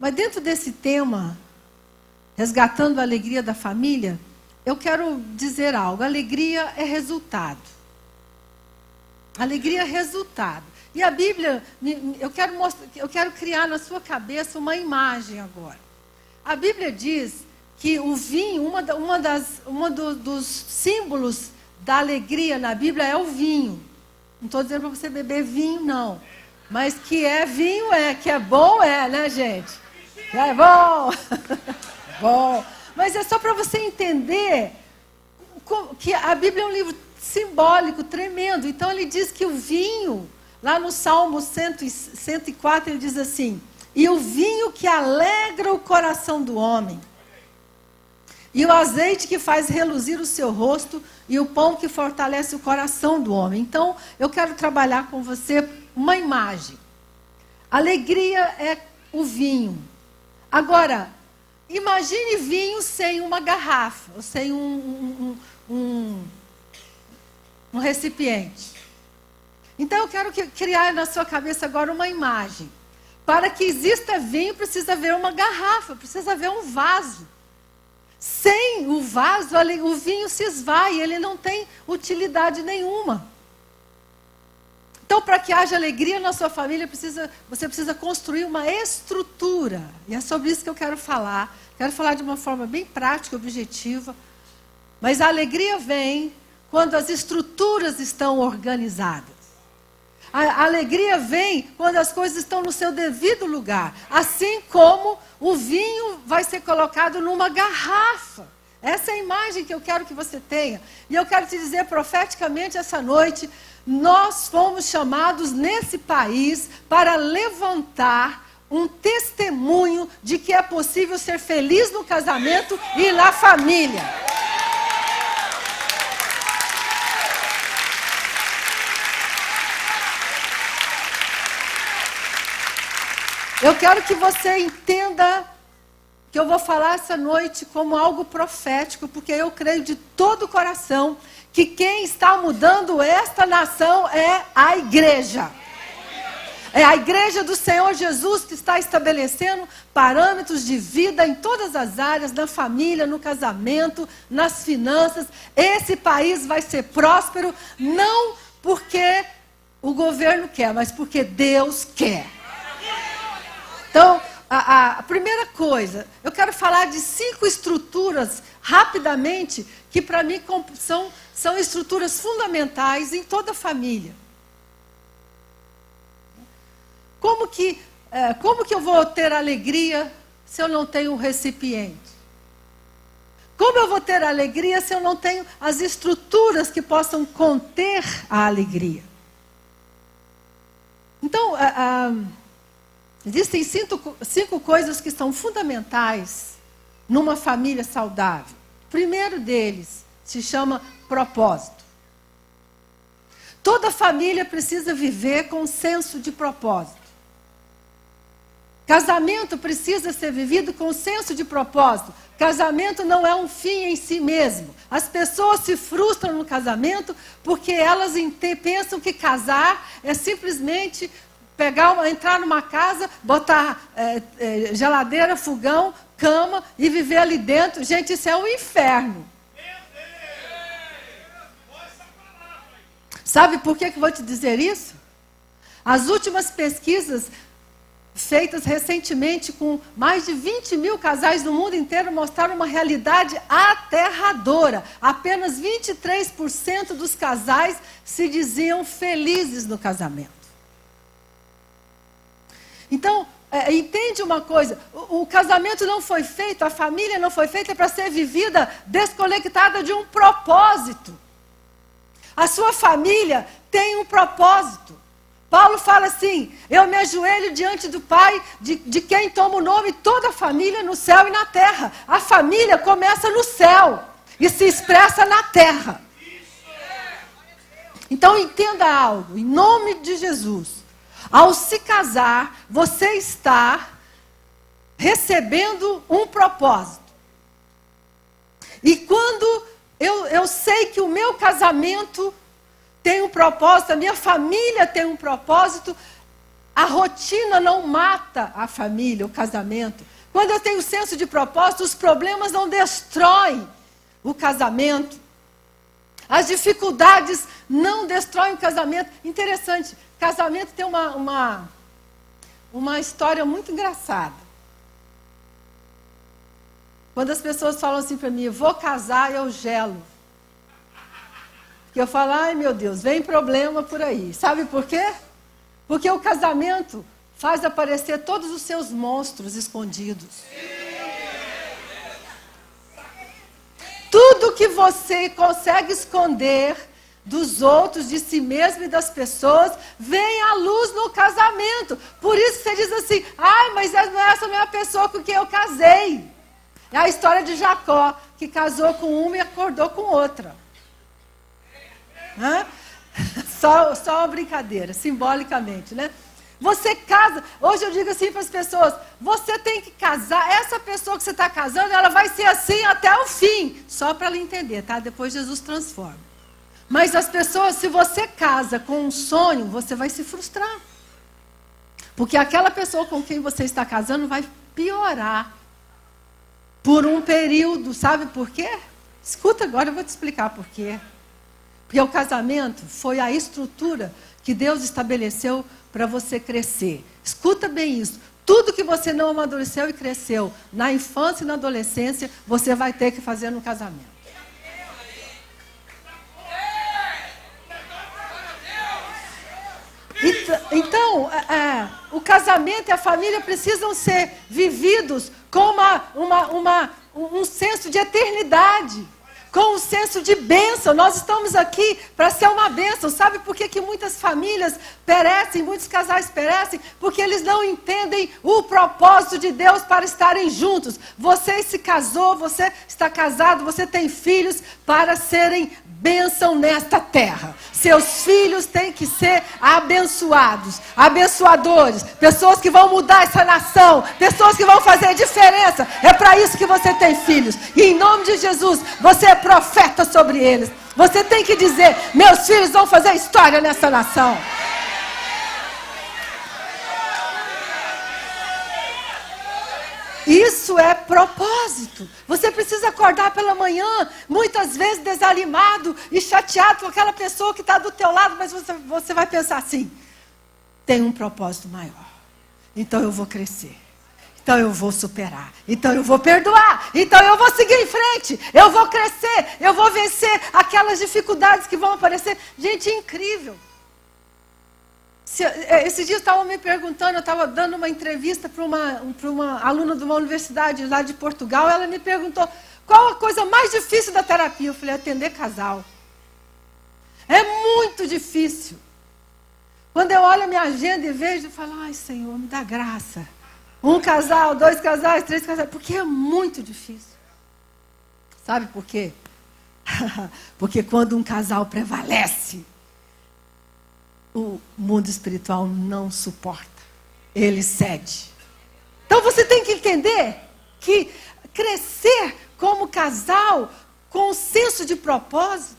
Mas dentro desse tema, resgatando a alegria da família, eu quero dizer algo. Alegria é resultado. Alegria é resultado. E a Bíblia, eu quero criar na sua cabeça uma imagem agora. A Bíblia diz que o vinho, dos símbolos da alegria na Bíblia é o vinho. Não estou dizendo para você beber vinho, não. Mas que é vinho, que é bom, né, gente? É bom. Bom. Mas é só para você entender que a Bíblia é um livro simbólico, tremendo. Então ele diz que o vinho, lá no Salmo 104, ele diz assim: e o vinho que alegra o coração do homem, e o azeite que faz reluzir o seu rosto, e o pão que fortalece o coração do homem. Então, eu quero trabalhar com você uma imagem. Alegria é o vinho. Agora, imagine vinho sem uma garrafa, ou sem um recipiente. Então, eu quero criar na sua cabeça agora uma imagem. Para que exista vinho, precisa haver uma garrafa, precisa haver um vaso. Sem o vaso, o vinho se esvai, ele não tem utilidade nenhuma. Então, para que haja alegria na sua família, você precisa construir uma estrutura. E é sobre isso que eu quero falar. Quero falar de uma forma bem prática, objetiva. Mas a alegria vem quando as estruturas estão organizadas. A alegria vem quando as coisas estão no seu devido lugar. Assim como o vinho vai ser colocado numa garrafa. Essa é a imagem que eu quero que você tenha. E eu quero te dizer profeticamente essa noite, nós fomos chamados nesse país para levantar um testemunho de que é possível ser feliz no casamento e na família. Eu quero que você entenda que eu vou falar essa noite como algo profético, porque eu creio de todo o coração que quem está mudando esta nação é a igreja. É a igreja do Senhor Jesus que está estabelecendo parâmetros de vida em todas as áreas, na família, no casamento, nas finanças. Esse país vai ser próspero, não porque o governo quer, mas porque Deus quer. Então, a primeira coisa, eu quero falar de 5 estruturas, rapidamente, que para mim são estruturas fundamentais em toda a família. Como que eu vou ter alegria se eu não tenho um recipiente? Como eu vou ter alegria se eu não tenho as estruturas que possam conter a alegria? Então, existem 5 coisas que são fundamentais numa família saudável. O primeiro deles se chama propósito. Toda família precisa viver com um senso de propósito. Casamento precisa ser vivido com um senso de propósito. Casamento não é um fim em si mesmo. As pessoas se frustram no casamento porque elas pensam que casar é simplesmente entrar numa casa, botar geladeira, fogão, cama e viver ali dentro. Gente, isso é um inferno. Sabe por que eu vou te dizer isso? As últimas pesquisas feitas recentemente com mais de 20 mil casais no mundo inteiro mostraram uma realidade aterradora. Apenas 23% dos casais se diziam felizes no casamento. Então, entende uma coisa, o casamento não foi feito, a família não foi feita para ser vivida desconectada de um propósito. A sua família tem um propósito. Paulo fala assim, eu me ajoelho diante do Pai, de quem toma o nome toda a família no céu e na terra. A família começa no céu e se expressa na terra. Então entenda algo, em nome de Jesus. Ao se casar, você está recebendo um propósito. E quando eu sei que o meu casamento tem um propósito, a minha família tem um propósito, A rotina não mata a família, o casamento. Quando eu tenho senso de propósito, os problemas não destroem o casamento. As dificuldades não destroem o casamento. Interessante, casamento tem uma história muito engraçada. Quando as pessoas falam assim para mim, vou casar, eu gelo. Porque eu falo, ai meu Deus, vem problema por aí. Sabe por quê? Porque o casamento faz aparecer todos os seus monstros escondidos. Tudo que você consegue esconder dos outros, de si mesmo e das pessoas, vem à luz no casamento. Por isso você diz assim, ai, mas essa não é a pessoa com quem eu casei. É a história de Jacó, que casou com uma e acordou com outra. Hã? Só uma brincadeira, simbolicamente, né? Você casa, hoje eu digo assim para as pessoas, você tem que casar, essa pessoa que você está casando, ela vai ser assim até o fim, só para ela entender, tá? Depois Jesus transforma. Mas as pessoas, se você casa com um sonho, você vai se frustrar. Porque aquela pessoa com quem você está casando vai piorar por um período, sabe por quê? Escuta agora, eu vou te explicar por quê. Porque o casamento foi a estrutura que Deus estabeleceu para você crescer. Escuta bem isso. Tudo que você não amadureceu e cresceu na infância e na adolescência, você vai ter que fazer no casamento. Então, o casamento e a família precisam ser vividos com um senso de eternidade. Com um senso de bênção. Nós estamos aqui para ser uma bênção. Sabe por que muitas famílias perecem, muitos casais perecem? Porque eles não entendem o propósito de Deus para estarem juntos. Você se casou, você está casado, você tem filhos para serem bênção nesta terra. Seus filhos têm que ser abençoados, abençoadores, pessoas que vão mudar essa nação, pessoas que vão fazer diferença. É para isso que você tem filhos. E em nome de Jesus, você é profeta sobre eles. Você tem que dizer, meus filhos vão fazer história nessa nação. Isso é propósito. Você precisa acordar pela manhã, muitas vezes desanimado e chateado com aquela pessoa que está do teu lado, mas você vai pensar assim, tem um propósito maior. Então eu vou crescer. Então eu vou superar. Então eu vou perdoar. Então eu vou seguir em frente. Eu vou crescer. Eu vou vencer aquelas dificuldades que vão aparecer. Gente, é incrível. Esse dia estavam me perguntando, eu estava dando uma entrevista para uma aluna de uma universidade lá de Portugal, ela me perguntou, qual a coisa mais difícil da terapia? Eu falei, atender casal. É muito difícil. Quando eu olho a minha agenda e vejo, eu falo, ai Senhor, me dá graça. Um casal, 2 casais, 3 casais, porque é muito difícil. Sabe por quê? Porque quando um casal prevalece, o mundo espiritual não suporta. Ele cede. Então você tem que entender que crescer como casal, com um senso de propósito,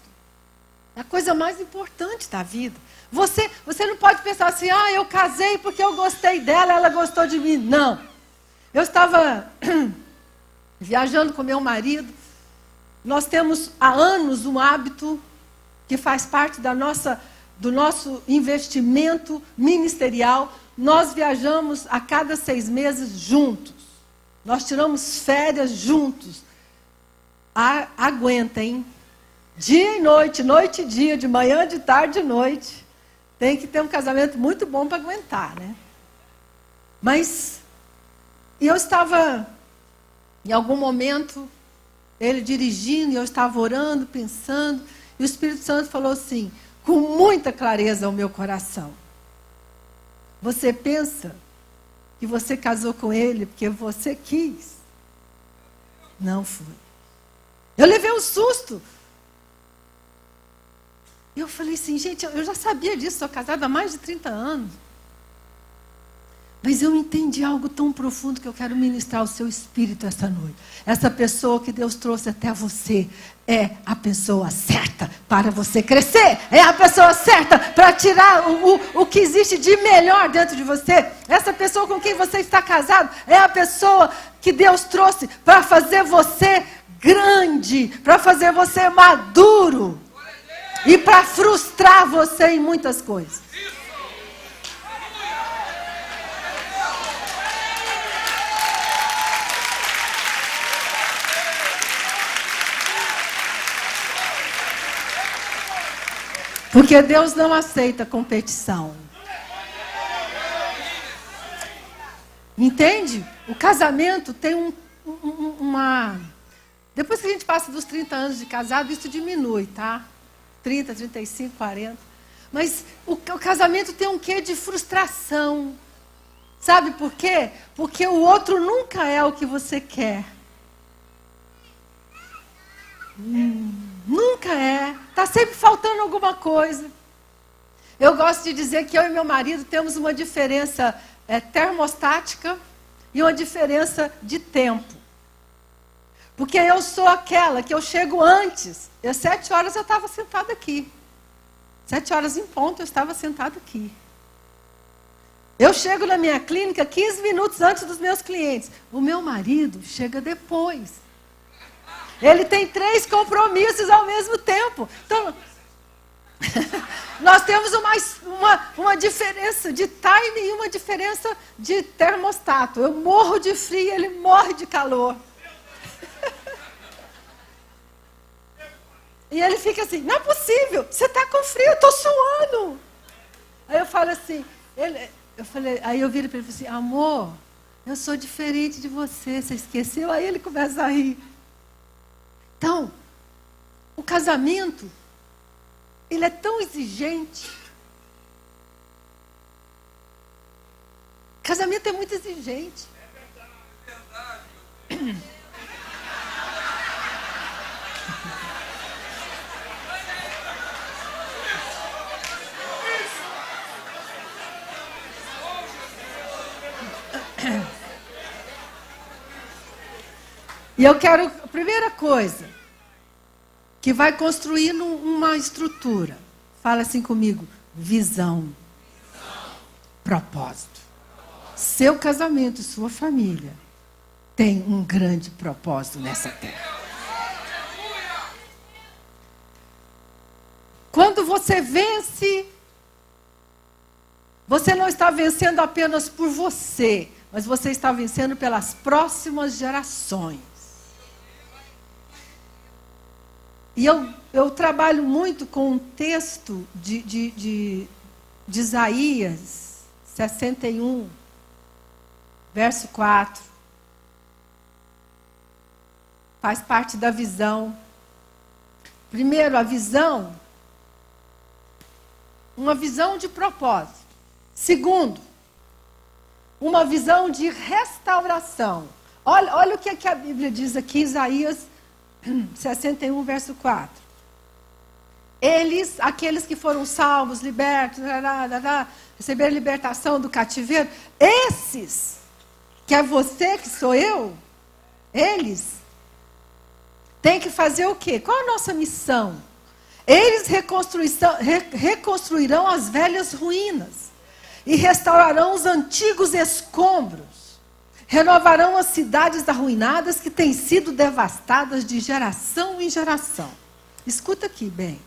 é a coisa mais importante da vida. Você não pode pensar assim, eu casei porque eu gostei dela, ela gostou de mim. Não. Eu estava viajando com meu marido. Nós temos há anos um hábito que faz parte do nosso investimento ministerial. Nós viajamos a cada 6 meses juntos. Nós tiramos férias juntos. Aguenta, hein? Dia e noite, noite e dia, de manhã, de tarde e noite. Tem que ter um casamento muito bom para aguentar, né? Mas eu estava, em algum momento, ele dirigindo, e eu estava orando, pensando, e o Espírito Santo falou assim, com muita clareza ao meu coração. Você pensa que você casou com ele porque você quis? Não foi. Eu levei um susto. Eu falei assim, gente, eu já sabia disso, sou casada há mais de 30 anos. Mas eu entendi algo tão profundo que eu quero ministrar ao seu espírito essa noite. Essa pessoa que Deus trouxe até você é a pessoa certa para você crescer. É a pessoa certa para tirar o que existe de melhor dentro de você. Essa pessoa com quem você está casado é a pessoa que Deus trouxe para fazer você grande, para fazer você maduro e para frustrar você em muitas coisas. Porque Deus não aceita competição. Entende? O casamento tem uma... Depois que a gente passa dos 30 anos de casado, isso diminui, tá? 30, 35, 40. Mas o casamento tem um quê de frustração. Sabe por quê? Porque o outro nunca é o que você quer. Nunca é. Está sempre faltando alguma coisa. Eu gosto de dizer que eu e meu marido temos uma diferença termostática e uma diferença de tempo. Porque eu sou aquela que eu chego antes. Às 7 horas eu estava sentada aqui. 7 horas em ponto eu estava sentada aqui. Eu chego na minha clínica 15 minutos antes dos meus clientes. O meu marido chega depois. Ele tem 3 compromissos ao mesmo tempo. Então, nós temos uma diferença de time e uma diferença de termostato. Eu morro de frio, ele morre de calor. E ele fica assim, não é possível, você está com frio, eu estou suando. Aí eu falo assim, aí eu viro para ele e falo assim, amor, eu sou diferente de você, você esqueceu? Aí ele começa a rir. Então, o casamento, ele é tão exigente. O casamento é muito exigente. É verdade. E eu quero, a primeira coisa, que vai construir uma estrutura. Fala assim comigo, visão. Propósito. Seu casamento, sua família, tem um grande propósito nessa terra. Quando você vence, você não está vencendo apenas por você, mas você está vencendo pelas próximas gerações. E eu trabalho muito com um texto de Isaías 61, verso 4. Faz parte da visão. Primeiro, a visão, uma visão de propósito. Segundo, uma visão de restauração. Olha o que a Bíblia diz aqui, Isaías 61, verso 4. Eles, aqueles que foram salvos, libertos, receberam libertação do cativeiro, esses, que é você, que sou eu, eles, têm que fazer o quê? Qual a nossa missão? Eles reconstruirão as velhas ruínas e restaurarão os antigos escombros. Renovarão as cidades arruinadas que têm sido devastadas de geração em geração. Escuta aqui bem.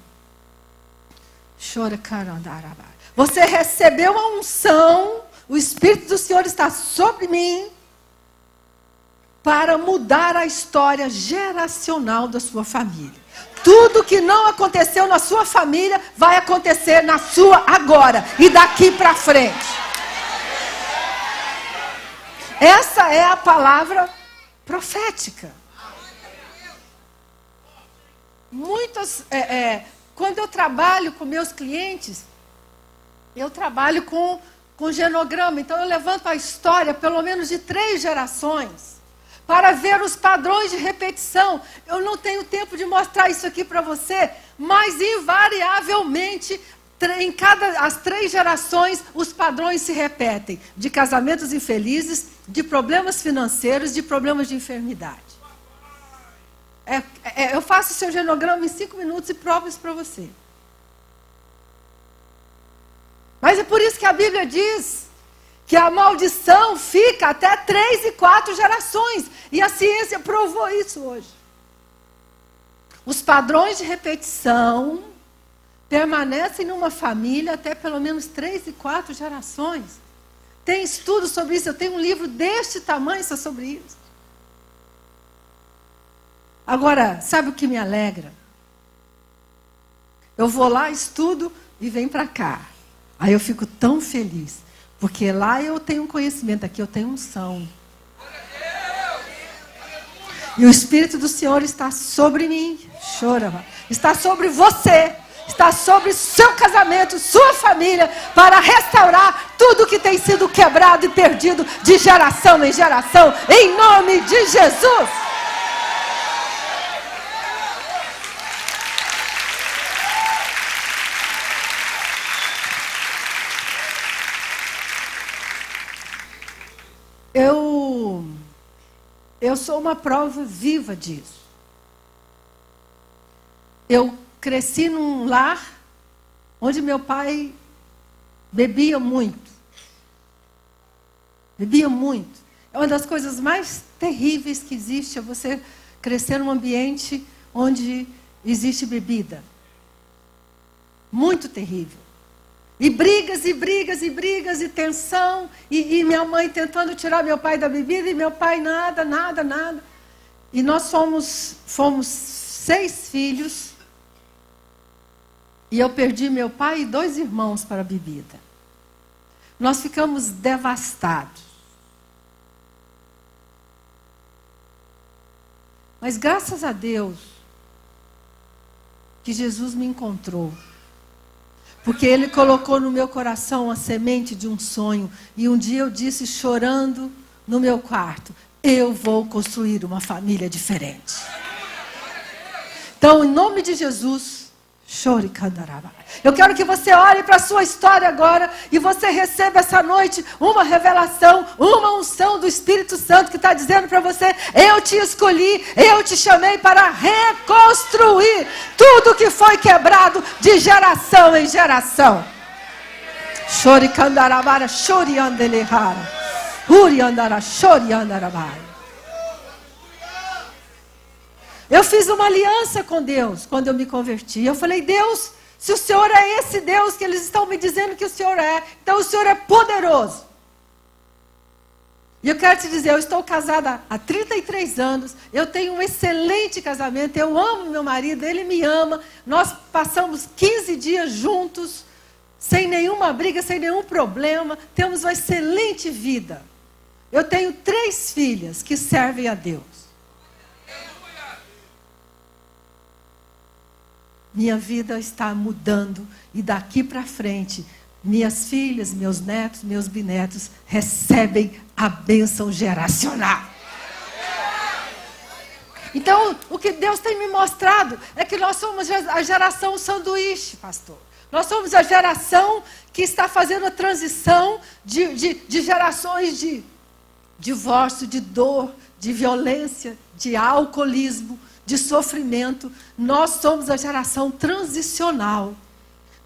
Você recebeu a unção, o Espírito do Senhor está sobre mim para mudar a história geracional da sua família. Tudo que não aconteceu na sua família vai acontecer na sua agora e daqui para frente. Essa é a palavra profética. Quando eu trabalho com meus clientes, eu trabalho com genograma. Então eu levanto a história, pelo menos de 3 gerações, para ver os padrões de repetição. Eu não tenho tempo de mostrar isso aqui para você, mas invariavelmente as 3 gerações, os padrões se repetem. De casamentos infelizes, de problemas financeiros, de problemas de enfermidade. Eu faço o seu genograma em 5 minutos e provo isso para você. Mas é por isso que a Bíblia diz que a maldição fica até 3 e 4 gerações. E a ciência provou isso hoje. Os padrões de repetição permanecem numa família até pelo menos 3 e 4 gerações. Tem estudo sobre isso. Eu tenho um livro deste tamanho só sobre isso. Agora, sabe o que me alegra? Eu vou lá, estudo e venho para cá. Aí eu fico tão feliz. Porque lá eu tenho um conhecimento, aqui eu tenho unção. E o Espírito do Senhor está sobre mim. Chora. Está sobre você. Está sobre seu casamento, sua família, para restaurar tudo que tem sido quebrado e perdido de geração em geração, em nome de Jesus. Eu sou uma prova viva disso. Eu cresci num lar onde meu pai bebia muito. Bebia muito. É uma das coisas mais terríveis que existe, é você crescer num ambiente onde existe bebida. Muito terrível. E brigas, e brigas, e brigas, e tensão, e minha mãe tentando tirar meu pai da bebida, e meu pai nada. E nós fomos 6 filhos, e eu perdi meu pai e 2 irmãos para a bebida. Nós ficamos devastados. Mas graças a Deus, que Jesus me encontrou. Porque Ele colocou no meu coração a semente de um sonho. E um dia eu disse, chorando no meu quarto, eu vou construir uma família diferente. Então, em nome de Jesus, chore candarabá. Eu quero que você olhe para a sua história agora e você receba essa noite uma revelação, uma unção do Espírito Santo que está dizendo para você, eu te escolhi, eu te chamei para reconstruir tudo que foi quebrado de geração em geração. Chore candarabara, chore andelehara, uri andara, chore andarabara. Eu fiz uma aliança com Deus quando eu me converti. Eu falei, Deus, se o Senhor é esse Deus que eles estão me dizendo que o Senhor é, então o Senhor é poderoso. E eu quero te dizer, eu estou casada há 33 anos, eu tenho um excelente casamento, eu amo meu marido, ele me ama. Nós passamos 15 dias juntos, sem nenhuma briga, sem nenhum problema, temos uma excelente vida. Eu tenho 3 filhas que servem a Deus. Minha vida está mudando e daqui para frente, minhas filhas, meus netos, meus bisnetos recebem a bênção geracional. Então, o que Deus tem me mostrado é que nós somos a geração sanduíche, pastor. Nós somos a geração que está fazendo a transição de gerações de divórcio, de dor, de violência, de alcoolismo, de sofrimento. Nós somos a geração transicional.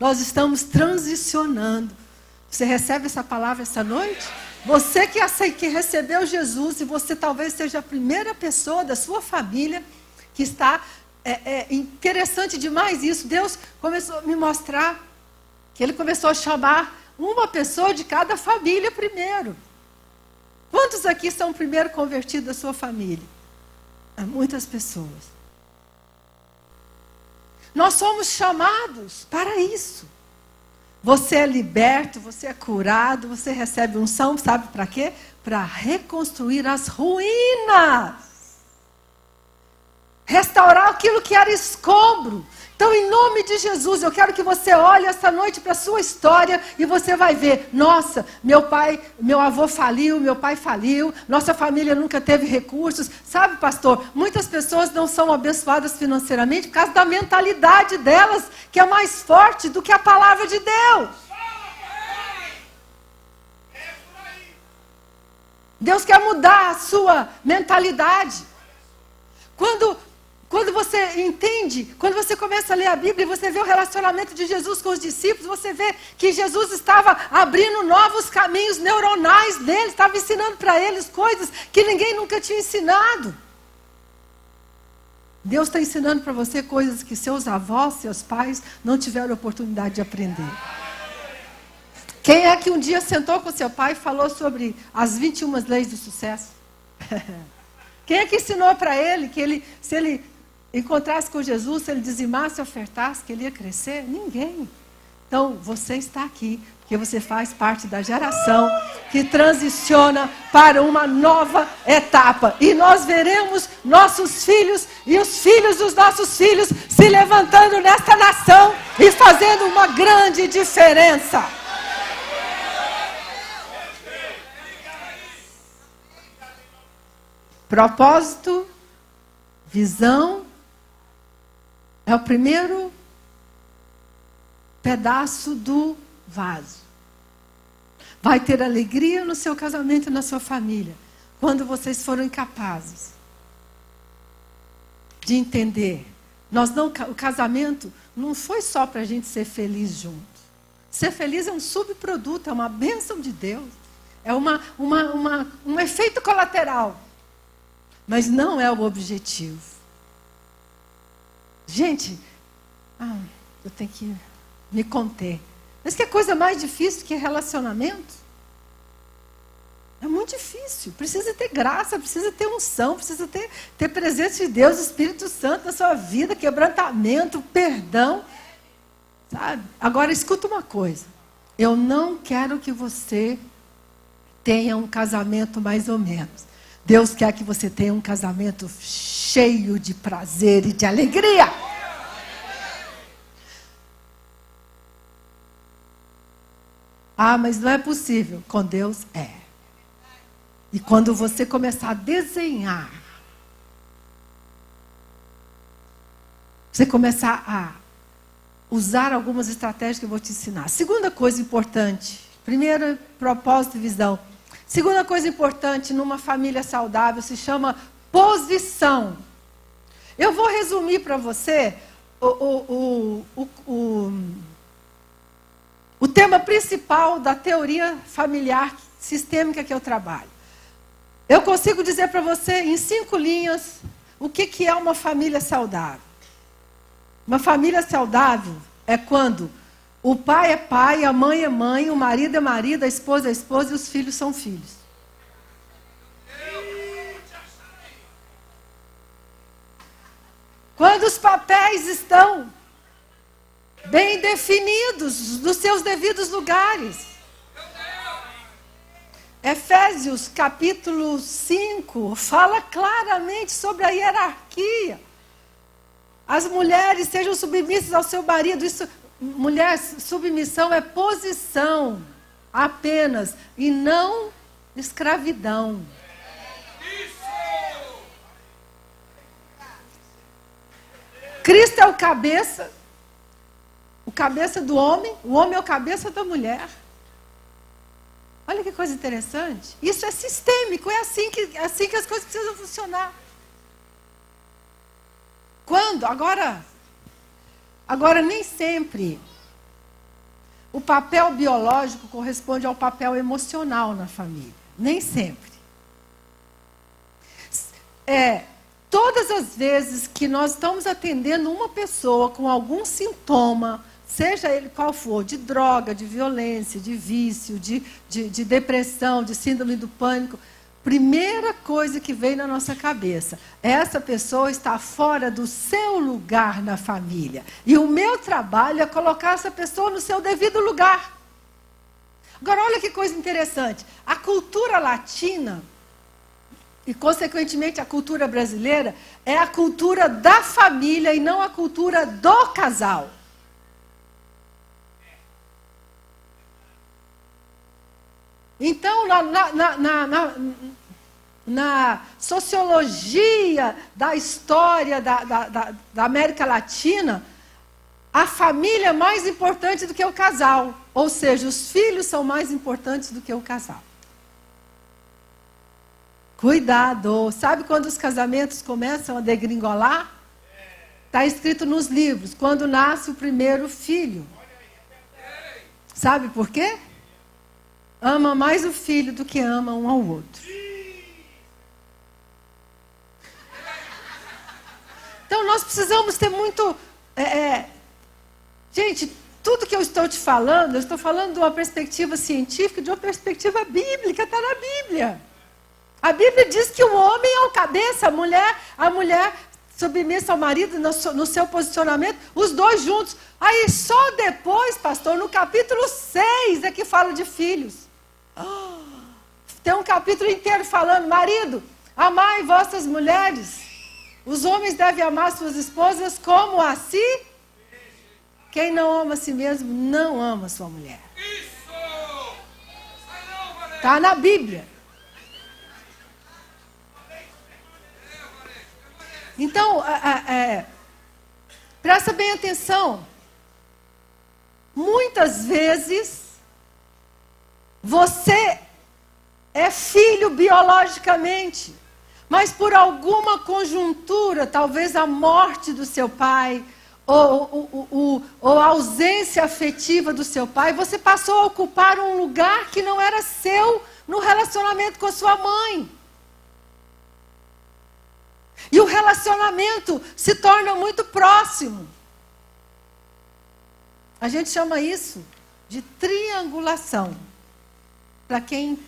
Nós estamos transicionando. Você recebe essa palavra essa noite? Você que recebeu Jesus, e você talvez seja a primeira pessoa da sua família que está... interessante demais isso. Deus começou a me mostrar que Ele começou a chamar uma pessoa de cada família primeiro. Quantos aqui são o primeiro convertido da sua família? Muitas pessoas. Nós somos chamados para isso. Você é liberto, você é curado, você recebe unção, sabe para quê? Para reconstruir as ruínas. restaurar aquilo que era escombro. Então, em nome de Jesus, eu quero que você olhe essa noite para a sua história e você vai ver, nossa, meu avô faliu, meu pai faliu, nossa família nunca teve recursos. Sabe, pastor, muitas pessoas não são abençoadas financeiramente por causa da mentalidade delas, que é mais forte do que a palavra de Deus. Deus quer mudar a sua mentalidade. Quando você entende, quando você começa a ler a Bíblia e você vê o relacionamento de Jesus com os discípulos, você vê que Jesus estava abrindo novos caminhos neuronais deles, estava ensinando para eles coisas que ninguém nunca tinha ensinado. Deus está ensinando para você coisas que seus avós, seus pais não tiveram oportunidade de aprender. Quem é que um dia sentou com seu pai e falou sobre as 21 leis do sucesso? Quem é que ensinou para ele que se ele encontrasse com Jesus, se ele dizimasse e ofertasse, que ele ia crescer? Ninguém. Então, você está aqui, porque você faz parte da geração que transiciona para uma nova etapa. E nós veremos nossos filhos e os filhos dos nossos filhos se levantando nesta nação e fazendo uma grande diferença. Propósito, visão, é o primeiro pedaço do vaso. Vai ter alegria no seu casamento e na sua família, quando vocês foram incapazes de entender. O casamento não foi só para a gente ser feliz junto. Ser feliz é um subproduto, é uma bênção de Deus. É um efeito colateral. Mas não é o objetivo. Gente, eu tenho que me conter. Mas que coisa mais difícil que relacionamento? É muito difícil. Precisa ter graça, precisa ter unção, precisa ter presença de Deus, Espírito Santo na sua vida, quebrantamento, perdão. Sabe? Agora, escuta uma coisa. Eu não quero que você tenha um casamento mais ou menos. Deus quer que você tenha um casamento cheio de prazer e de alegria. Mas não é possível. Com Deus é. E quando você começar a desenhar, você começar a usar algumas estratégias que eu vou te ensinar. Segunda coisa importante. Primeiro, propósito e visão. Segunda coisa importante numa família saudável se chama posição. Eu vou resumir para você o tema principal da teoria familiar sistêmica que eu trabalho. Eu consigo dizer para você em 5 linhas o que é uma família saudável. Uma família saudável é quando o pai é pai, a mãe é mãe, o marido é marido, a esposa é esposa e os filhos são filhos. Quando os papéis estão bem definidos nos seus devidos lugares. Efésios capítulo 5 fala claramente sobre a hierarquia. As mulheres sejam submissas ao seu marido. Mulher, submissão é posição apenas e não escravidão. Cristo é o cabeça do homem, o homem é o cabeça da mulher. Olha que coisa interessante. Isso é sistêmico, é assim que as coisas precisam funcionar. Quando? Agora nem sempre o papel biológico corresponde ao papel emocional na família. Nem sempre. Todas as vezes que nós estamos atendendo uma pessoa com algum sintoma, seja ele qual for, de droga, de violência, de vício, de depressão, de síndrome do pânico, primeira coisa que vem na nossa cabeça, essa pessoa está fora do seu lugar na família. E o meu trabalho é colocar essa pessoa no seu devido lugar. Agora, olha que coisa interessante. A cultura latina, e consequentemente a cultura brasileira, é a cultura da família e não a cultura do casal. Então, na sociologia da história da América Latina, a família é mais importante do que o casal. Ou seja, os filhos são mais importantes do que o casal. Cuidado! Sabe quando os casamentos começam a degringolar? Está escrito nos livros, quando nasce o primeiro filho. Sabe por quê? Ama mais o filho do que ama um ao outro. Então nós precisamos ter muito... Gente, tudo que eu estou te falando, eu estou falando de uma perspectiva científica, de uma perspectiva bíblica, está na Bíblia. A Bíblia diz que o homem é o cabeça, a mulher submissa ao marido no seu posicionamento, os dois juntos. Aí só depois, pastor, no capítulo 6 é que fala de filhos. Tem um capítulo inteiro falando, marido, amai vossas mulheres. Os homens devem amar suas esposas como a si. Quem não ama a si mesmo, não ama sua mulher. Está na Bíblia. Então, presta bem atenção. Muitas vezes, você é filho biologicamente, mas por alguma conjuntura, talvez a morte do seu pai, ou a ausência afetiva do seu pai, você passou a ocupar um lugar que não era seu no relacionamento com a sua mãe. E o relacionamento se torna muito próximo. A gente chama isso de triangulação. Para quem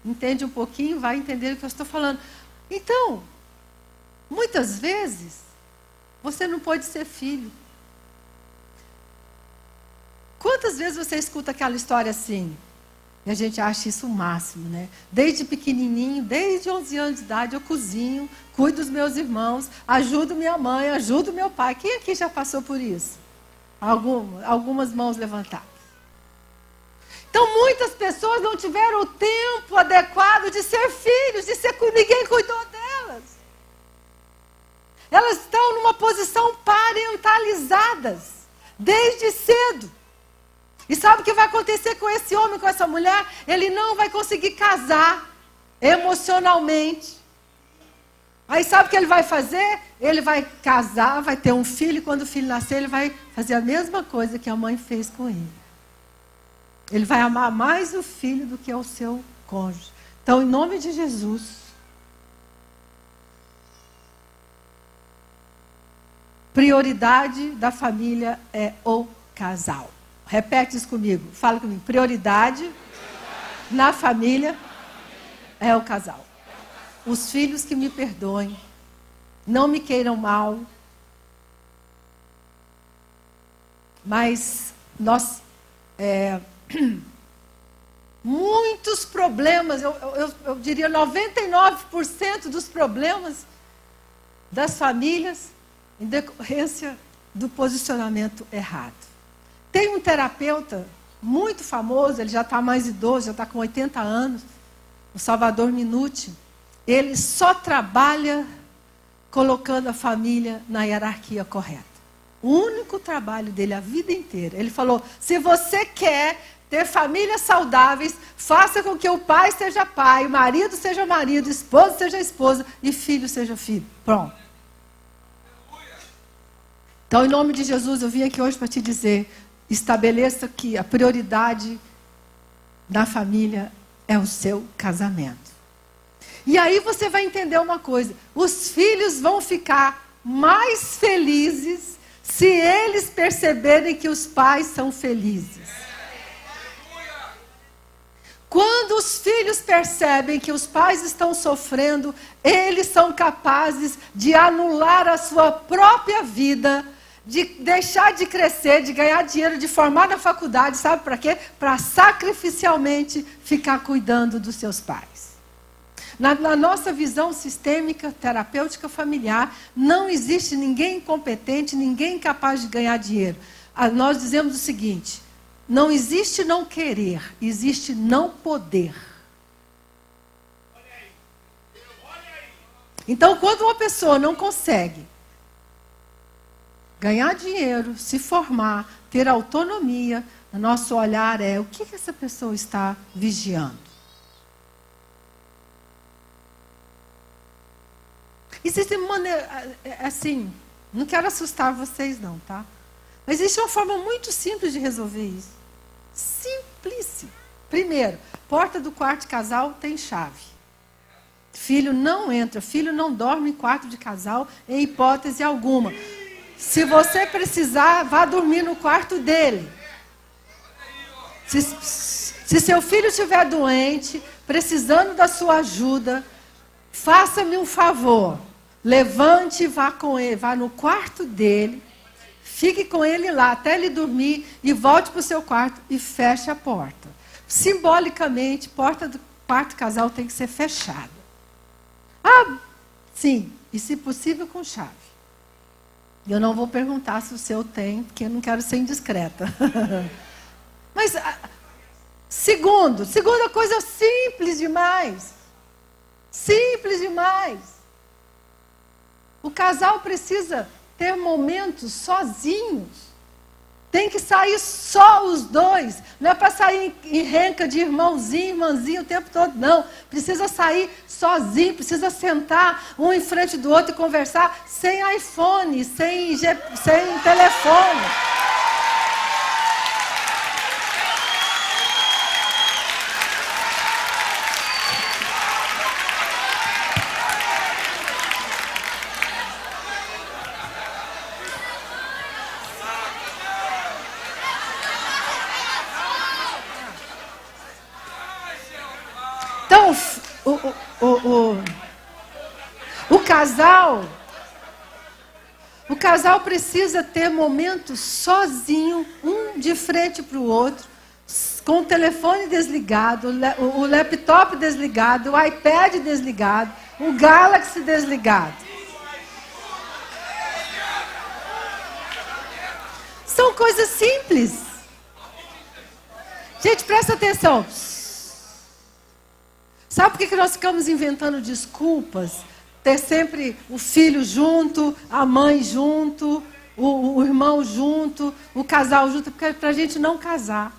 entende um pouquinho, vai entender o que eu estou falando. Então, muitas vezes, você não pode ser filho. Quantas vezes você escuta aquela história assim? E a gente acha isso o máximo, né? Desde pequenininho, desde 11 anos de idade, eu cozinho, cuido dos meus irmãos, ajudo minha mãe, ajudo meu pai. Quem aqui já passou por isso? Algumas mãos levantadas. Então, muitas pessoas não tiveram o tempo adequado de ser filhos, ninguém cuidou delas. Elas estão numa posição parentalizadas, desde cedo. E sabe o que vai acontecer com esse homem, com essa mulher? Ele não vai conseguir casar emocionalmente. Aí sabe o que ele vai fazer? Ele vai casar, vai ter um filho, e quando o filho nascer, ele vai fazer a mesma coisa que a mãe fez com ele. Ele vai amar mais o filho do que o seu cônjuge. Então, em nome de Jesus, prioridade da família é o casal. Repete isso comigo, fala comigo. Prioridade na família é o casal. Os filhos que me perdoem, não me queiram mal, mas nós, muitos problemas, eu diria 99% dos problemas das famílias em decorrência do posicionamento errado. Tem um terapeuta muito famoso, ele já está mais idoso, já está com 80 anos, o Salvador Minuti. Ele só trabalha colocando a família na hierarquia correta. O único trabalho dele a vida inteira. Ele falou, se você quer ter famílias saudáveis, faça com que o pai seja pai, o marido seja marido, esposa seja esposa e filho seja filho. Pronto. Então, em nome de Jesus, eu vim aqui hoje para te dizer, estabeleça que a prioridade da família é o seu casamento. E aí você vai entender uma coisa, os filhos vão ficar mais felizes se eles perceberem que os pais são felizes. Quando os filhos percebem que os pais estão sofrendo, eles são capazes de anular a sua própria vida, de deixar de crescer, de ganhar dinheiro, de formar na faculdade, sabe para quê? Para sacrificialmente ficar cuidando dos seus pais. Na nossa visão sistêmica, terapêutica, familiar, não existe ninguém incompetente, ninguém capaz de ganhar dinheiro. Nós dizemos o seguinte: não existe não querer, existe não poder. Então, quando uma pessoa não consegue ganhar dinheiro, se formar, ter autonomia, o nosso olhar é o que essa pessoa está vigiando. Existe uma maneira, assim, não quero assustar vocês não, tá? Mas existe uma forma muito simples de resolver isso. Simplíssimo. Primeiro, porta do quarto de casal tem chave. Filho não entra, filho não dorme em quarto de casal, em hipótese alguma. Se você precisar, vá dormir no quarto dele. Se seu filho estiver doente, precisando da sua ajuda, faça-me um favor. Levante e vá com ele, vá no quarto dele, fique com ele lá até ele dormir e volte para o seu quarto e feche a porta. Simbolicamente, porta do quarto casal tem que ser fechada. Ah, sim, e se possível com chave. Eu não vou perguntar se o seu tem, porque eu não quero ser indiscreta. Mas, segunda coisa simples demais. Simples demais. O casal precisa ter momentos sozinhos. Tem que sair só os dois. Não é para sair em renca de irmãozinho, irmãzinho o tempo todo, não. Precisa sair sozinho, precisa sentar um em frente do outro e conversar sem iPhone, sem telefone. Então, o casal precisa ter momentos sozinho, um de frente para o outro, com o telefone desligado, o laptop desligado, o iPad desligado, o Galaxy desligado. São coisas simples. Gente, presta atenção. Sabe por que nós ficamos inventando desculpas? Ter sempre o filho junto, a mãe junto, o irmão junto, o casal junto, porque é para a gente não casar.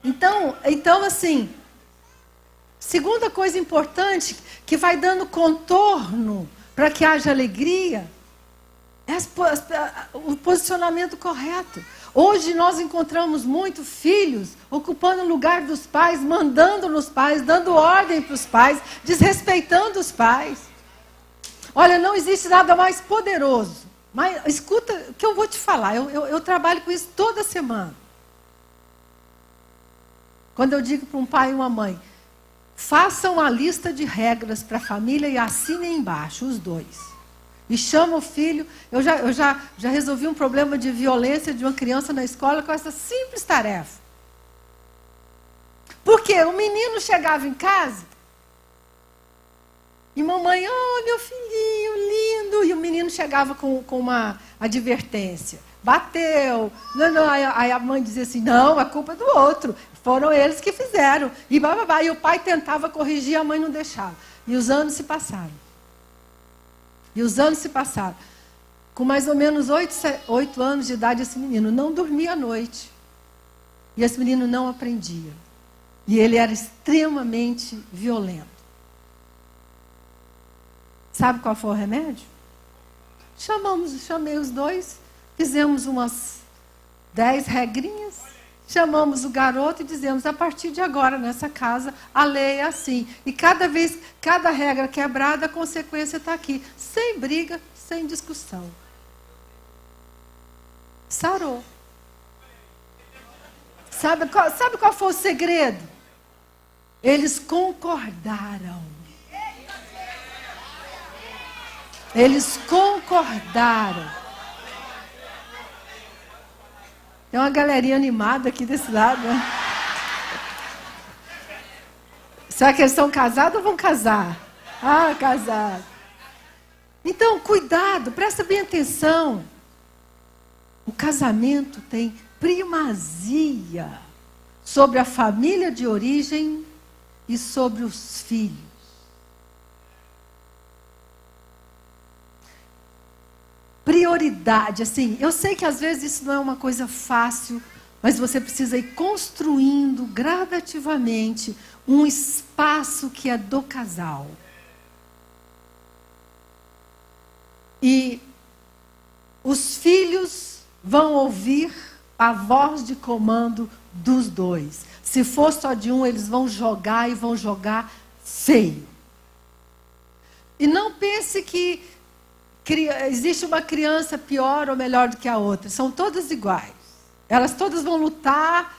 Então, assim, segunda coisa importante, que vai dando contorno para que haja alegria, é o posicionamento correto. Hoje nós encontramos muitos filhos ocupando o lugar dos pais, mandando nos pais, dando ordem para os pais, desrespeitando os pais. Olha, não existe nada mais poderoso. Mas escuta o que eu vou te falar. Eu trabalho com isso toda semana. Quando eu digo para um pai e uma mãe, façam a lista de regras para a família e assinem embaixo, os dois. E chama o filho. Eu já resolvi um problema de violência de uma criança na escola com essa simples tarefa. Porque o menino chegava em casa e mamãe, oh, meu filhinho lindo. E o menino chegava com uma advertência. Bateu. Não. Aí a mãe dizia assim, não, a culpa é do outro. Foram eles que fizeram. E o pai tentava corrigir, a mãe não deixava. E os anos se passaram. Com mais ou menos 8 anos de idade, esse menino não dormia à noite. E esse menino não aprendia. E ele era extremamente violento. Sabe qual foi o remédio? Chamei os dois, fizemos umas 10 regrinhas, chamamos o garoto e dizemos, a partir de agora, nessa casa, a lei é assim. E cada regra quebrada, a consequência está aqui. Sem briga, sem discussão. Sarou. Sabe qual foi o segredo? Eles concordaram. Eles concordaram. Tem uma galerinha animada aqui desse lado, né? Será que eles estão casados ou vão casar? Ah, casados. Então, cuidado, presta bem atenção. O casamento tem primazia sobre a família de origem e sobre os filhos. Prioridade, assim, eu sei que às vezes isso não é uma coisa fácil, mas você precisa ir construindo gradativamente um espaço que é do casal. E os filhos vão ouvir a voz de comando dos dois. Se for só de um, eles vão jogar e vão jogar feio. E não pense que existe uma criança pior ou melhor do que a outra. São todas iguais. Elas todas vão lutar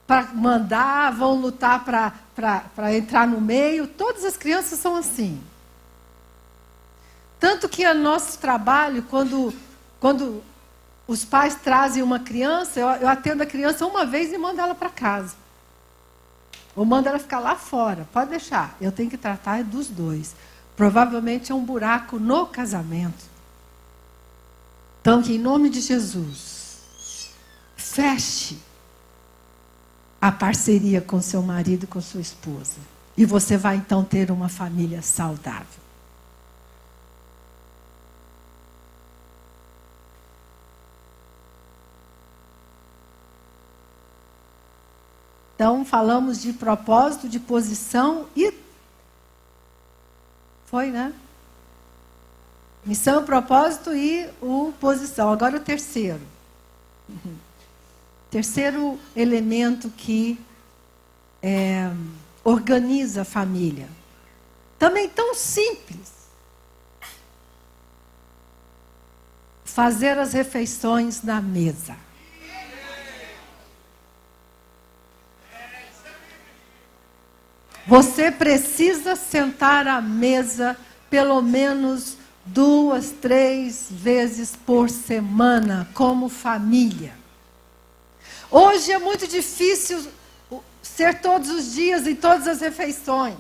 para mandar, vão lutar para entrar no meio. Todas as crianças são assim. Tanto que no nosso trabalho, quando os pais trazem uma criança, eu atendo a criança uma vez e mando ela para casa. Ou mando ela ficar lá fora. Pode deixar. Eu tenho que tratar dos dois. Provavelmente é um buraco no casamento. Então, que em nome de Jesus, feche a parceria com seu marido e com sua esposa. E você vai então ter uma família saudável. Então, falamos de propósito, de posição e... Foi, né? Missão, propósito e posição. Agora o terceiro. Terceiro elemento que organiza a família. Também tão simples. Fazer as refeições na mesa. Você precisa sentar à mesa pelo menos 2, 3 vezes por semana, como família. Hoje é muito difícil ser todos os dias em todas as refeições.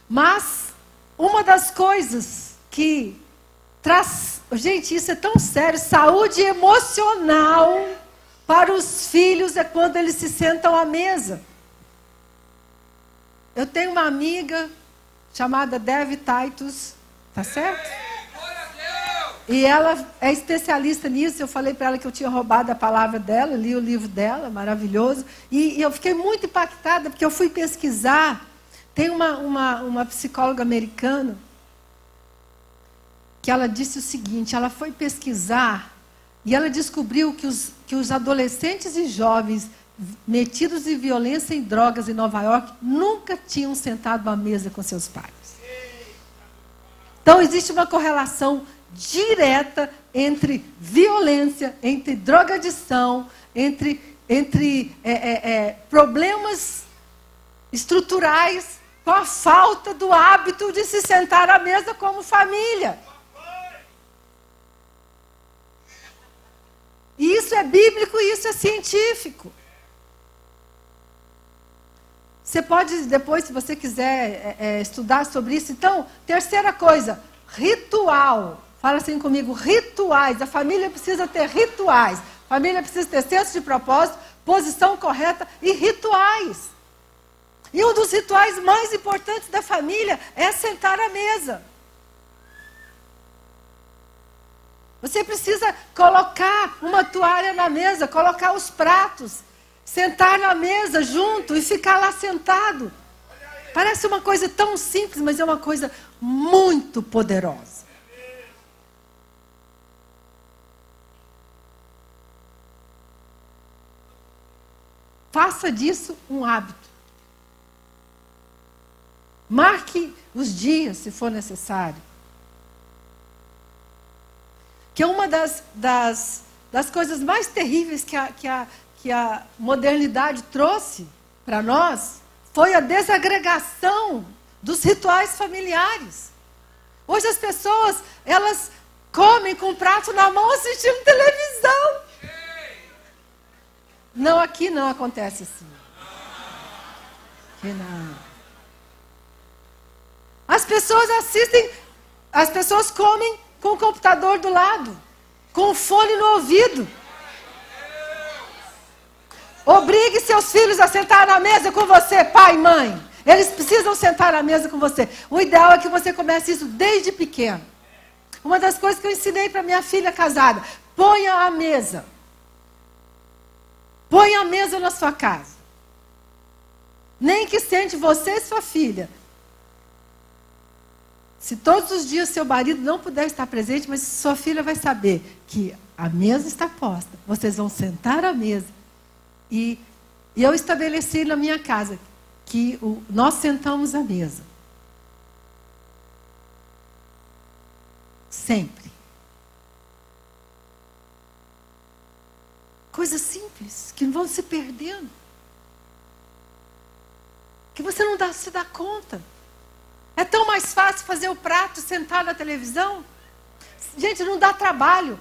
Mas uma das coisas que traz... Gente, isso é tão sério. Saúde emocional para os filhos é quando eles se sentam à mesa. Eu tenho uma amiga chamada Dev Titus, tá certo? E ela é especialista nisso. Eu falei para ela que eu tinha roubado a palavra dela, li o livro dela, maravilhoso. E eu fiquei muito impactada, porque eu fui pesquisar. Tem uma psicóloga americana que ela disse o seguinte, ela foi pesquisar e ela descobriu que os adolescentes e jovens metidos em violência e drogas em Nova York nunca tinham sentado à mesa com seus pais. Então, existe uma correlação direta entre violência, entre drogadição, entre problemas estruturais com a falta do hábito de se sentar à mesa como família. E isso é bíblico e isso é científico. Você pode depois, se você quiser, estudar sobre isso. Então, terceira coisa, ritual. Fala assim comigo, rituais. A família precisa ter rituais. A família precisa ter senso de propósito, posição correta e rituais. E um dos rituais mais importantes da família é sentar à mesa. Você precisa colocar uma toalha na mesa, colocar os pratos, sentar na mesa junto e ficar lá sentado. Parece uma coisa tão simples, mas é uma coisa muito poderosa. Faça disso um hábito. Marque os dias, se for necessário. Que é uma das coisas mais terríveis que a modernidade trouxe para nós, foi a desagregação dos rituais familiares. Hoje as pessoas, elas comem com o prato na mão assistindo televisão. Não, aqui não acontece assim. Aqui não. As pessoas assistem, as pessoas comem com o computador do lado, com o fone no ouvido. Obrigue seus filhos a sentar na mesa com você, pai e mãe. Eles precisam sentar na mesa com você. O ideal é que você comece isso desde pequeno. Uma das coisas que eu ensinei para minha filha casada: ponha a mesa. Ponha a mesa na sua casa. Nem que sente você e sua filha. Se todos os dias seu marido não puder estar presente, mas sua filha vai saber que a mesa está posta. Vocês vão sentar à mesa. E eu estabeleci na minha casa que nós sentamos à mesa. Sempre. Coisas simples, que vão se perdendo. Que você não se dá conta. É tão mais fácil fazer o prato, sentar na televisão. Gente, não dá trabalho.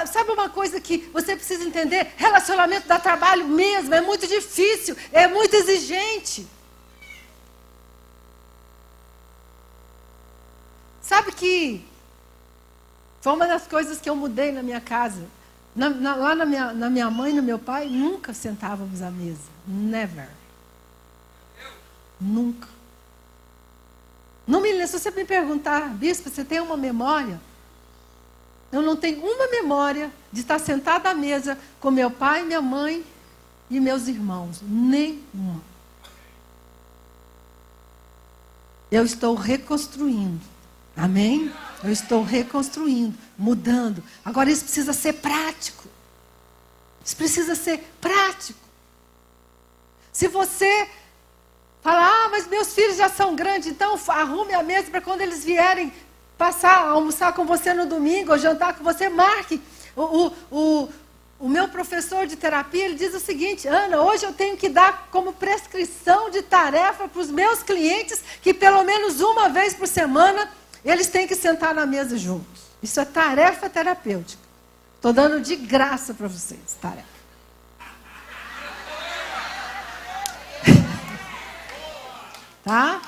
Sabe uma coisa que você precisa entender? Relacionamento dá trabalho mesmo, é muito difícil, é muito exigente. Sabe que foi uma das coisas que eu mudei na minha casa. Lá na minha mãe e no meu pai, nunca sentávamos à mesa. Never. Nunca. Não me lembro, se você me perguntar, bispo, você tem uma memória? Eu não tenho uma memória de estar sentada à mesa com meu pai, minha mãe e meus irmãos. Nenhuma. Eu estou reconstruindo. Amém? Eu estou reconstruindo, mudando. Agora isso precisa ser prático. Isso precisa ser prático. Se você falar, mas meus filhos já são grandes, então arrume a mesa para quando eles vierem passar, almoçar com você no domingo, ou jantar com você, marque. O meu professor de terapia, ele diz o seguinte: Ana, hoje eu tenho que dar como prescrição de tarefa para os meus clientes que pelo menos uma vez por semana eles têm que sentar na mesa juntos. Isso é tarefa terapêutica. Estou dando de graça para vocês, tarefa. Tá?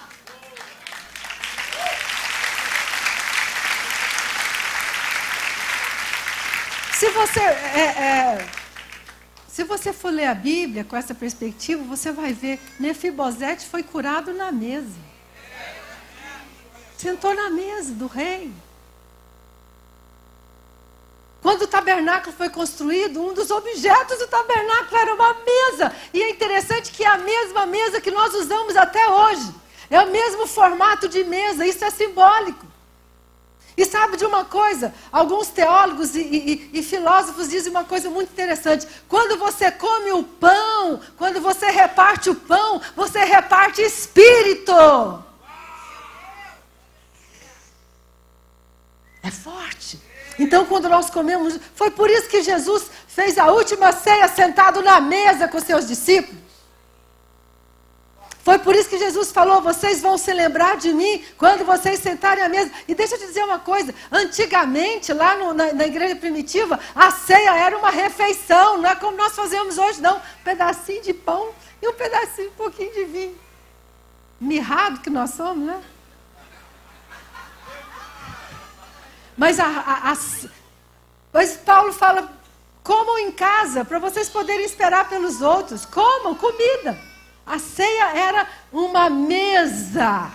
Se você for ler a Bíblia com essa perspectiva, você vai ver, Mefibosete foi curado na mesa. Sentou na mesa do rei. Quando o tabernáculo foi construído, um dos objetos do tabernáculo era uma mesa. E é interessante que é a mesma mesa que nós usamos até hoje. É o mesmo formato de mesa, isso é simbólico. E sabe de uma coisa? Alguns teólogos e filósofos dizem uma coisa muito interessante. Quando você come o pão, quando você reparte o pão, você reparte espírito. É forte. Então, quando nós comemos, foi por isso que Jesus fez a última ceia sentado na mesa com seus discípulos. Foi por isso que Jesus falou: vocês vão se lembrar de mim quando vocês sentarem à mesa. E deixa eu te dizer uma coisa: antigamente, lá na igreja primitiva, a ceia era uma refeição, não é como nós fazemos hoje, não. Um pedacinho de pão e um pouquinho de vinho. Mirrado que nós somos, né? Mas Paulo fala: comam em casa, para vocês poderem esperar pelos outros. Comam comida. A ceia era uma mesa.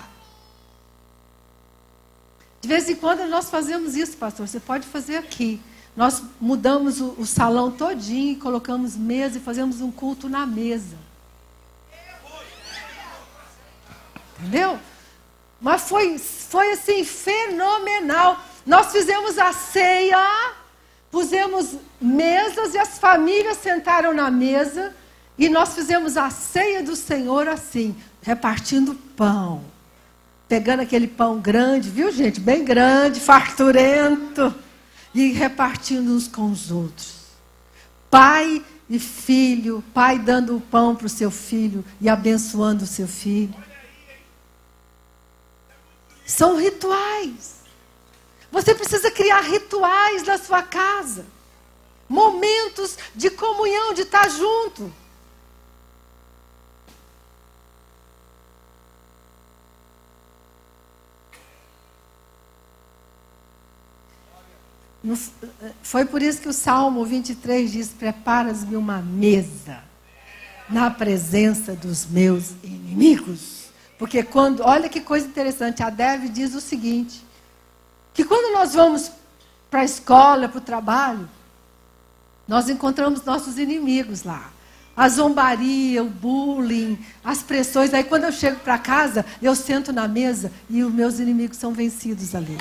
De vez em quando nós fazemos isso, pastor. Você pode fazer aqui. Nós mudamos o salão todinho, colocamos mesa e fazemos um culto na mesa. Entendeu? Mas foi assim, fenomenal. Nós fizemos a ceia, pusemos mesas e as famílias sentaram na mesa. E nós fizemos a ceia do Senhor assim, repartindo pão. Pegando aquele pão grande, viu gente? Bem grande, farturento. E repartindo uns com os outros. Pai e filho, pai dando o pão para o seu filho e abençoando o seu filho. São rituais. Você precisa criar rituais na sua casa. Momentos de comunhão, de estar junto. Foi por isso que o Salmo 23 diz: preparas-me uma mesa na presença dos meus inimigos. Porque quando, olha que coisa interessante, a Dev diz o seguinte, que quando nós vamos para a escola, para o trabalho, nós encontramos nossos inimigos lá. A zombaria, o bullying, as pressões. Aí quando eu chego para casa, eu sento na mesa e os meus inimigos são vencidos ali.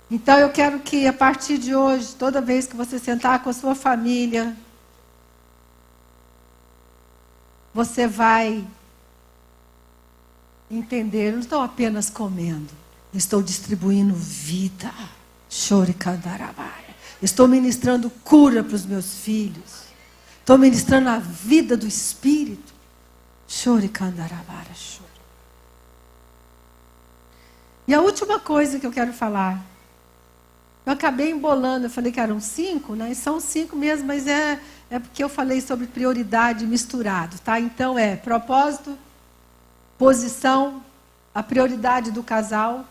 Então eu quero que a partir de hoje, toda vez que você sentar com a sua família, você vai entender, eu não estou apenas comendo, estou distribuindo vida. Estou ministrando cura para os meus filhos. Estou ministrando a vida do Espírito. E a última coisa que eu quero falar, eu acabei embolando, eu falei que eram 5, né? E são 5 mesmo, mas é porque eu falei sobre prioridade misturado, tá? Então é propósito, posição, a prioridade do casal,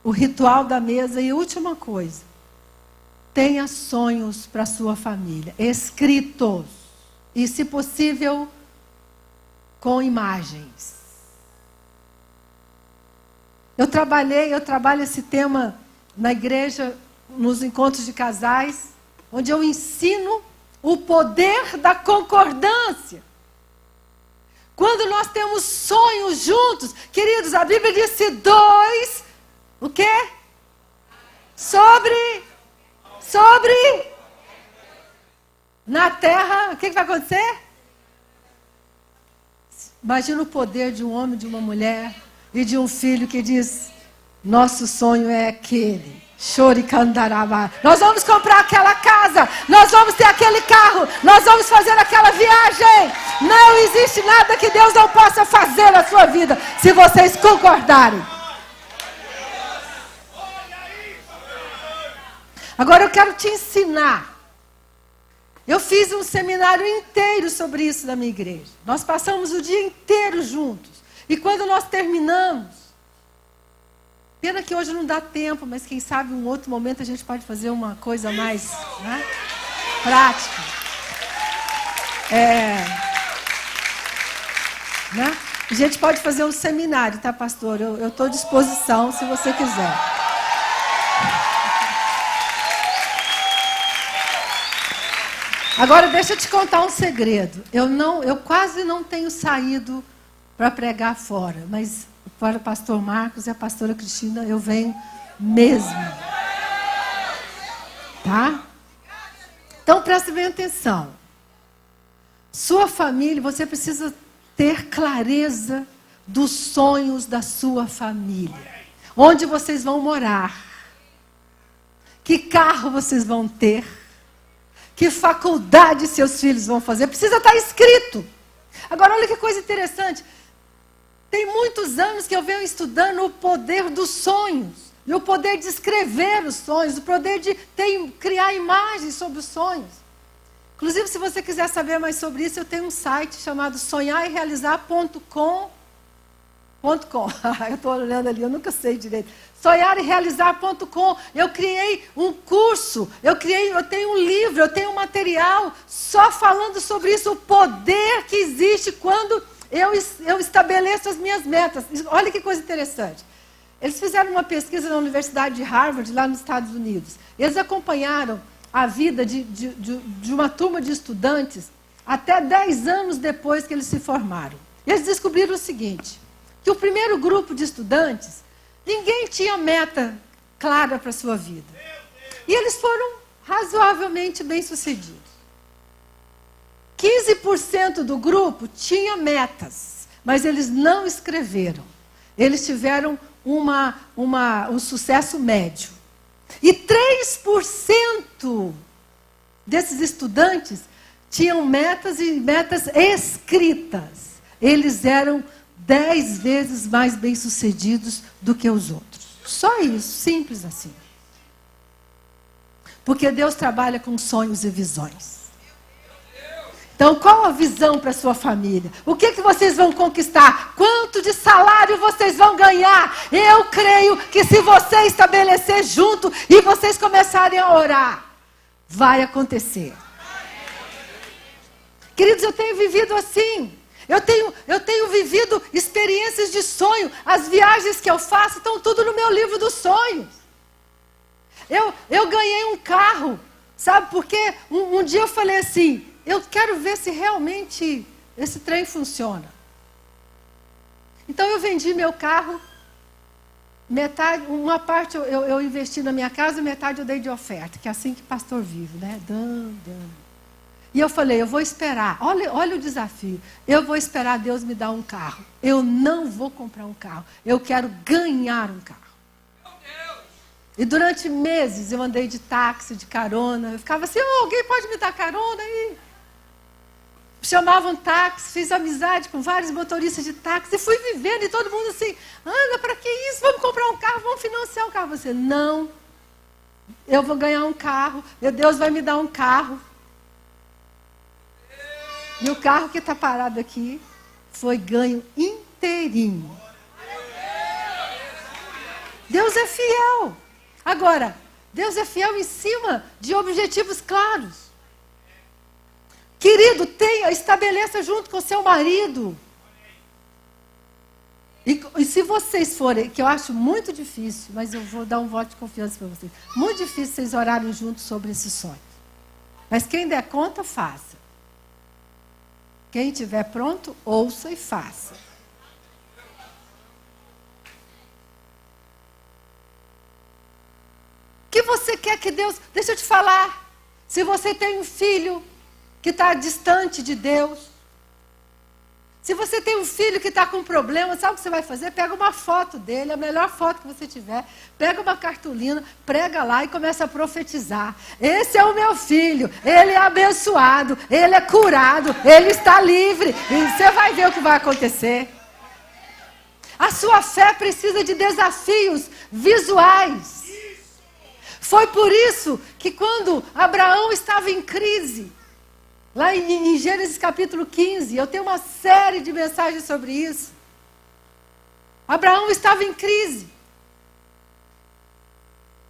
o ritual da mesa e última coisa, tenha sonhos para a sua família, escritos e, se possível, com imagens. Eu trabalho esse tema na igreja, nos encontros de casais, onde eu ensino o poder da concordância. Quando nós temos sonhos juntos, queridos, a Bíblia diz: se 2, o quê? Sobre na terra, o que vai acontecer? Imagina o poder de um homem, de uma mulher e de um filho que diz: nosso sonho é aquele. Choricandarabá. Nós vamos comprar aquela casa. Nós vamos ter aquele carro. Nós vamos fazer aquela viagem. Não existe nada que Deus não possa fazer na sua vida, se vocês concordarem. Agora eu quero te ensinar. Eu fiz um seminário inteiro sobre isso na minha igreja. Nós passamos o dia inteiro juntos. E quando nós terminamos, pena que hoje não dá tempo, mas quem sabe em um outro momento a gente pode fazer uma coisa mais, né, prática. Né? A gente pode fazer um seminário, tá, pastor? Eu estou à disposição, se você quiser. Agora, deixa eu te contar um segredo. Eu quase não tenho saído para pregar fora, mas para o pastor Marcos e a pastora Cristina, eu venho mesmo. Tá? Então, preste bem atenção. Sua família, você precisa ter clareza dos sonhos da sua família. Onde vocês vão morar. Que carro vocês vão ter. Que faculdade seus filhos vão fazer. Precisa estar escrito. Agora, olha que coisa interessante. Tem muitos anos que eu venho estudando o poder dos sonhos. E o poder de escrever os sonhos. O poder de criar imagens sobre os sonhos. Inclusive, se você quiser saber mais sobre isso, eu tenho um site chamado sonharerealizar.com. Eu estou olhando ali, eu nunca sei direito. Sonharerealizar.com. Eu criei um curso, eu tenho um livro, eu tenho um material só falando sobre isso, o poder que existe quando eu estabeleço as minhas metas. Olha que coisa interessante. Eles fizeram uma pesquisa na Universidade de Harvard, lá nos Estados Unidos. Eles acompanharam a vida de uma turma de estudantes até 10 anos depois que eles se formaram. Eles descobriram o seguinte, que o primeiro grupo de estudantes, ninguém tinha meta clara para a sua vida. E eles foram razoavelmente bem-sucedidos. 15% do grupo tinha metas, mas eles não escreveram. Eles tiveram um sucesso médio. E 3% desses estudantes tinham metas e metas escritas. Eles eram 10 vezes mais bem-sucedidos do que os outros. Só isso, simples assim. Porque Deus trabalha com sonhos e visões. Então, qual a visão para a sua família? O que vocês vão conquistar? Quanto de salário vocês vão ganhar? Eu creio que se você estabelecer junto e vocês começarem a orar, vai acontecer. Queridos, eu tenho vivido assim. Eu tenho vivido experiências de sonho. As viagens que eu faço estão tudo no meu livro dos sonhos. Eu ganhei um carro, sabe por quê? Um dia eu falei assim, eu quero ver se realmente esse trem funciona. Então eu vendi meu carro, uma parte eu investi na minha casa, metade eu dei de oferta, que é assim que pastor vive, né? E eu falei, eu vou esperar, olha o desafio, eu vou esperar Deus me dar um carro. Eu não vou comprar um carro, eu quero ganhar um carro. E durante meses eu andei de táxi, de carona, eu ficava assim, alguém pode me dar carona aí? Chamavam táxi, fiz amizade com vários motoristas de táxi e fui vivendo e todo mundo assim, Ana, para que isso? Vamos comprar um carro, vamos financiar um carro. Você, não, eu vou ganhar um carro, Deus vai me dar um carro. E o carro que está parado aqui foi ganho inteirinho. Deus é fiel. Agora, Deus é fiel em cima de objetivos claros. Querido, estabeleça junto com seu marido. E se vocês forem, que eu acho muito difícil, mas eu vou dar um voto de confiança para vocês. Muito difícil vocês orarem juntos sobre esse sonho. Mas quem der conta, faça. Quem estiver pronto, ouça e faça. O que você quer que Deus... Deixa eu te falar. Se você tem um filho que está distante de Deus, se você tem um filho que está com problema, sabe o que você vai fazer? Pega uma foto dele, a melhor foto que você tiver, pega uma cartolina, prega lá e começa a profetizar. Esse é o meu filho, ele é abençoado, ele é curado, ele está livre. E você vai ver o que vai acontecer. A sua fé precisa de desafios visuais. Foi por isso que quando Abraão estava em crise, lá em Gênesis capítulo 15, eu tenho uma série de mensagens sobre isso. Abraão estava em crise.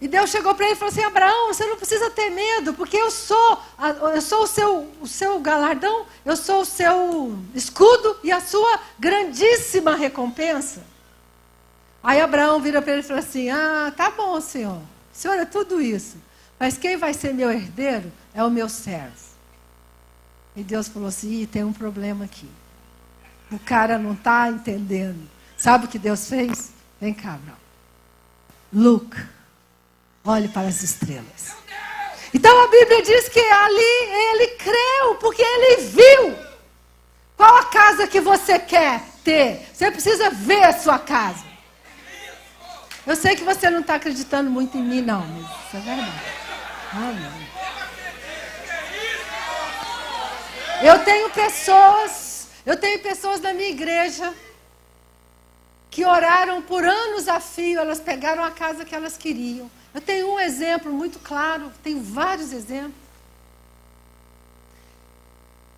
E Deus chegou para ele e falou assim, Abraão, você não precisa ter medo, porque eu sou o seu galardão, eu sou o seu escudo e a sua grandíssima recompensa. Aí Abraão vira para ele e fala assim, tá bom, Senhor é tudo isso, mas quem vai ser meu herdeiro é o meu servo. E Deus falou assim, tem um problema aqui. O cara não está entendendo. Sabe o que Deus fez? Vem cá, Abraão. Luke, olhe para as estrelas. Então a Bíblia diz que ali ele creu, porque ele viu. Qual a casa que você quer ter? Você precisa ver a sua casa. Eu sei que você não está acreditando muito em mim, não, mas isso é verdade. Amém. Eu tenho pessoas na minha igreja que oraram por anos a fio, elas pegaram a casa que elas queriam. Eu tenho um exemplo muito claro, tenho vários exemplos.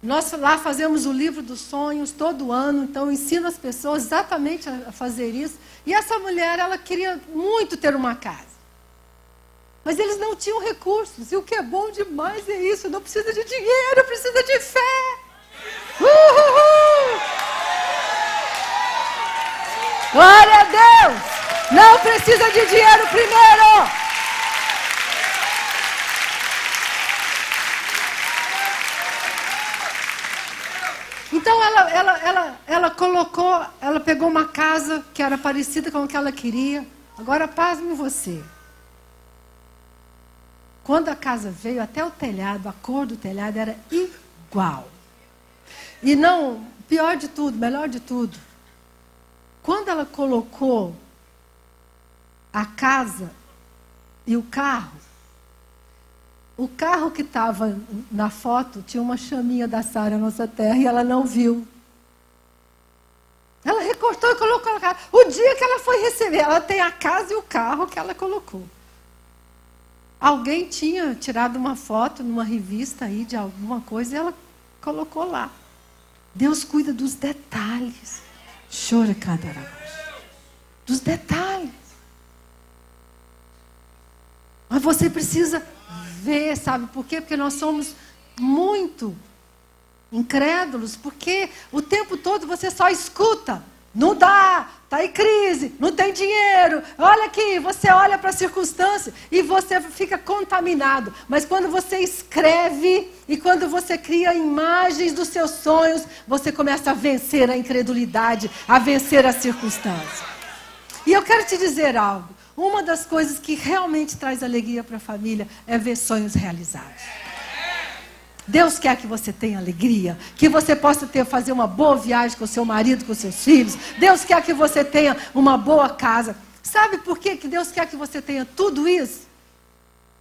Nós lá fazemos o livro dos sonhos todo ano, então eu ensino as pessoas exatamente a fazer isso. E essa mulher, ela queria muito ter uma casa. Mas eles não tinham recursos. E o que é bom demais é isso. Não precisa de dinheiro, precisa de fé. Glória a Deus! Não precisa de dinheiro primeiro. Então ela pegou uma casa que era parecida com o que ela queria. Agora pasme você. Quando a casa veio, até o telhado, a cor do telhado era igual. E não, pior de tudo, melhor de tudo, Quando ela colocou a casa e o carro que estava na foto tinha uma chaminha da Sara Nossa Terra e ela não viu. Ela recortou e colocou na casa. O dia que ela foi receber, ela tem a casa e o carro que ela colocou. Alguém tinha tirado uma foto numa revista aí de alguma coisa e ela colocou lá. Deus cuida dos detalhes. Chora cada dos detalhes. Mas você precisa ver, sabe por quê? Porque nós somos muito incrédulos, porque o tempo todo você só escuta. Não dá, está em crise, não tem dinheiro. Olha aqui, você olha para a circunstância e você fica contaminado. Mas quando você escreve e quando você cria imagens dos seus sonhos, você começa a vencer a incredulidade, a vencer a circunstância. E eu quero te dizer algo. Uma das coisas que realmente traz alegria para a família é ver sonhos realizados. Deus quer que você tenha alegria, que você possa fazer uma boa viagem com seu marido, com seus filhos. Deus quer que você tenha uma boa casa. Sabe por que Deus quer que você tenha tudo isso?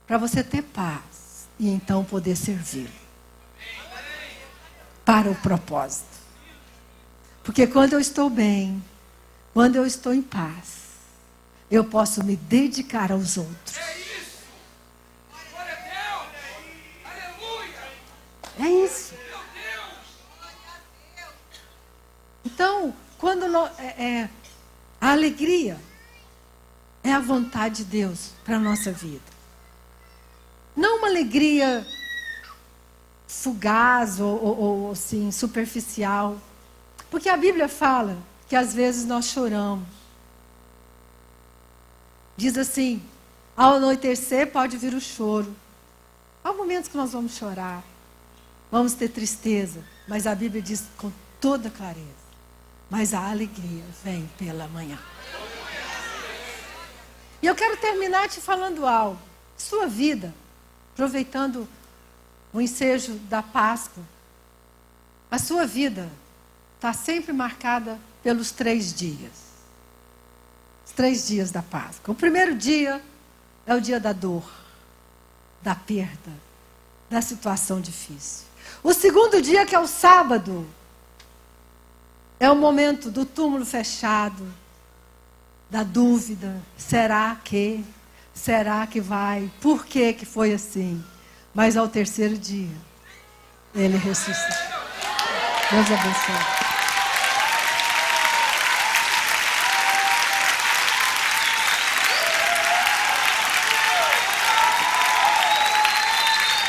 Para você ter paz e então poder servir para o propósito. Porque quando eu estou bem, quando eu estou em paz, eu posso me dedicar aos outros. É isso. Então, quando a alegria é a vontade de Deus para a nossa vida. Não uma alegria fugaz ou assim, superficial. Porque a Bíblia fala que às vezes nós choramos. Diz assim, ao anoitecer pode vir o choro. Há momentos que nós vamos chorar. Vamos ter tristeza, mas a Bíblia diz com toda clareza. Mas a alegria vem pela manhã. E eu quero terminar te falando algo. Sua vida, aproveitando o ensejo da Páscoa, a sua vida está sempre marcada pelos 3 dias. Os 3 dias da Páscoa. O primeiro dia é o dia da dor, da perda, da situação difícil. O segundo dia, que é o sábado, é o momento do túmulo fechado, da dúvida. Será que vai? Por que foi assim? Mas ao terceiro dia, ele ressuscitou. Deus abençoe.